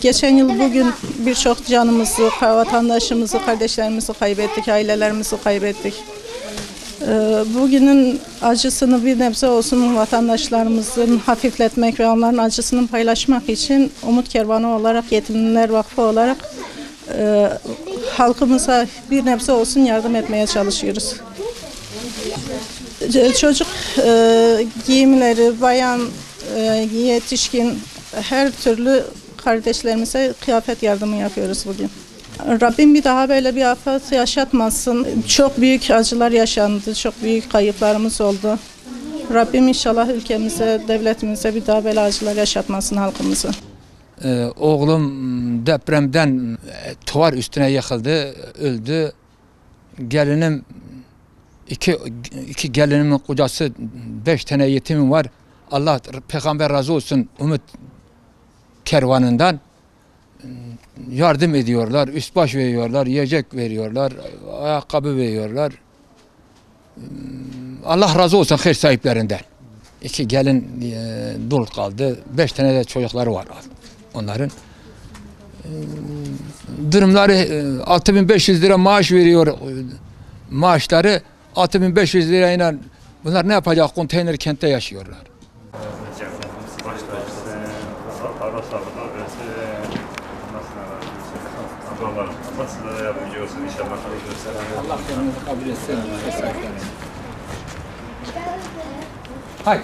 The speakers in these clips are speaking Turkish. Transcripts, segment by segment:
Geçen yıl bugün birçok canımızı, vatandaşımızı, kardeşlerimizi kaybettik, ailelerimizi kaybettik. Bugünün acısını bir nebze olsun vatandaşlarımızın hafifletmek ve onların acısını paylaşmak için Umut Kervanı olarak, Yetimler Vakfı olarak halkımıza bir nebze olsun yardım etmeye çalışıyoruz. Çocuk giyimleri, bayan, yetişkin her türlü kardeşlerimize kıyafet yardımı yapıyoruz bugün. Rabbim bir daha böyle bir afet yaşatmasın. Çok büyük acılar yaşandı, çok büyük kayıplarımız oldu. Rabbim inşallah ülkemize, devletimize bir daha böyle acılar yaşatmasın halkımızı. Oğlum depremden tuvar üstüne yıkıldı, öldü. Gelinim, iki gelinimin kocası, 5 tane yetimim var. Allah peygamber razı olsun Umut Kervanı'ndan yardım ediyorlar, üst baş veriyorlar, yiyecek veriyorlar, ayakkabı veriyorlar. Allah razı olsun hayır sahiplerinden. 2 gelin dul kaldı, 5 tane de çocukları var onların. Durumları 6500 lira maaş veriyor, maaşları 6500 lirayla bunlar ne yapacak? Konteyner kentte yaşıyorlar. Allah kendinizi kabul etsin. Hayır.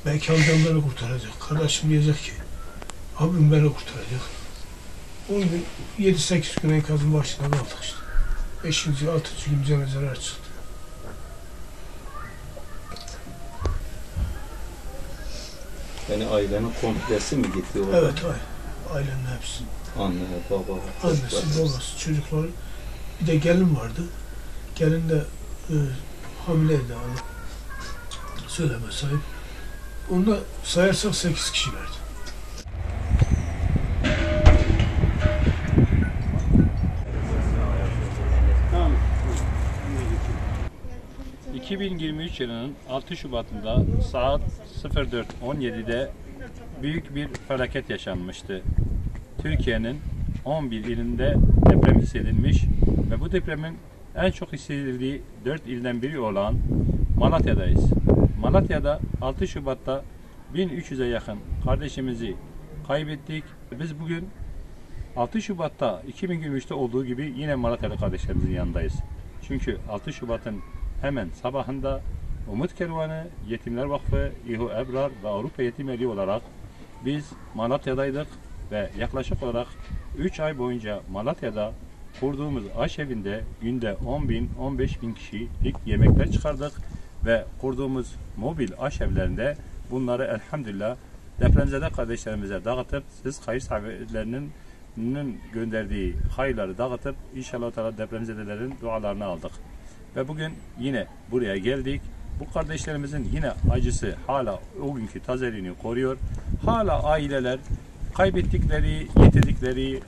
Belki amcam beni kurtaracak. Kardeşim diyecek ki, abim beni kurtaracak. 10 gün, 7-8 gün enkazın başına kaldık işte. 5. 6. gün cenazeler çıktı. Yani ailenin komplesi mi gitti orada? Evet, ailenin hepsi. Anne, baba, annesi, babası, çocukları. Bir de gelin vardı. Gelin de hamileydi ana. Söyleme sahip. Onda sayarsak 8 kişilerdi. ...2023 yılının 6 Şubat'ında saat 04:17'de büyük bir felaket yaşanmıştı. Türkiye'nin 11 ilinde deprem hissedilmiş ve bu depremin en çok hissedildiği 4 ilden biri olan Malatya'dayız. Malatya'da 6 Şubat'ta 1300'e yakın kardeşimizi kaybettik. Biz bugün 6 Şubat'ta 2023'te olduğu gibi yine Malatyalı kardeşlerimizin yanındayız. Çünkü 6 Şubat'ın hemen sabahında Umut Kervanı, Yetimler Vakfı, İHU Ebrar ve Avrupa Yetim Evi olarak biz Malatya'daydık ve yaklaşık olarak 3 ay boyunca Malatya'da kurduğumuz aşevinde günde 10.000-15.000 kişilik yemekler çıkardık ve kurduğumuz mobil aşevlerinde bunları elhamdülillah depremzede kardeşlerimize dağıtıp siz hayır sahiplerinin gönderdiği hayırları dağıtıp inşallah depremzedelerin dualarını aldık. Ve bugün yine buraya geldik. Bu kardeşlerimizin yine acısı hala o günkü tazeliğini koruyor. Hala aileler kaybettikleri, yitirdikleri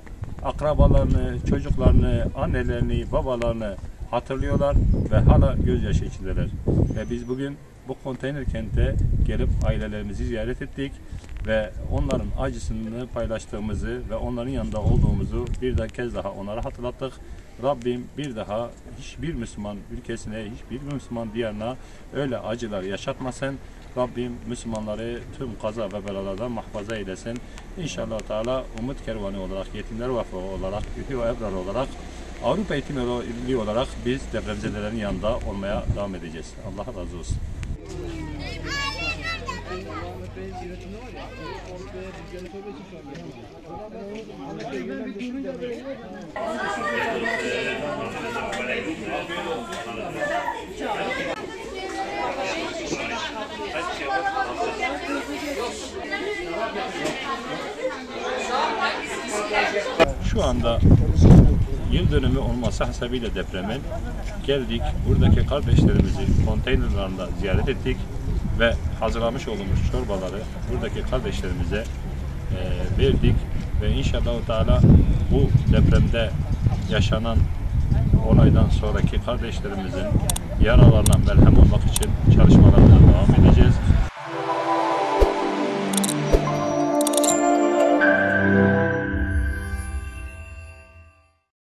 akrabalarını, çocuklarını, annelerini, babalarını hatırlıyorlar ve hala gözyaşı içindeler. Ve biz bugün bu konteyner kente gelip ailelerimizi ziyaret ettik ve onların acısını paylaştığımızı ve onların yanında olduğumuzu bir kez daha onlara hatırlattık. Rabbim bir daha hiçbir Müslüman ülkesine, hiçbir Müslüman diyarına öyle acılar yaşatmasın. Rabbim Müslümanları tüm kaza ve belalardan muhafaza eylesin. İnşallah Teala Umut Kervanı olarak, Yetimler Vakfı olarak, Ühü ve Ebrar olarak, Avrupa Eğitim Birliği olarak biz depremzedelerin yanında olmaya devam edeceğiz. Allah razı olsun. Şu anda yıl dönümü olması hasebiyle depremin geldik, buradaki kardeşlerimizi konteynerlarında ziyaret ettik ve hazırlamış olduğumuz çorbaları buradaki kardeşlerimize verdik ve inşallah Teala bu depremde yaşanan olaydan sonraki kardeşlerimizin yaralarına merhem olmak için çalışmalarına devam edeceğiz.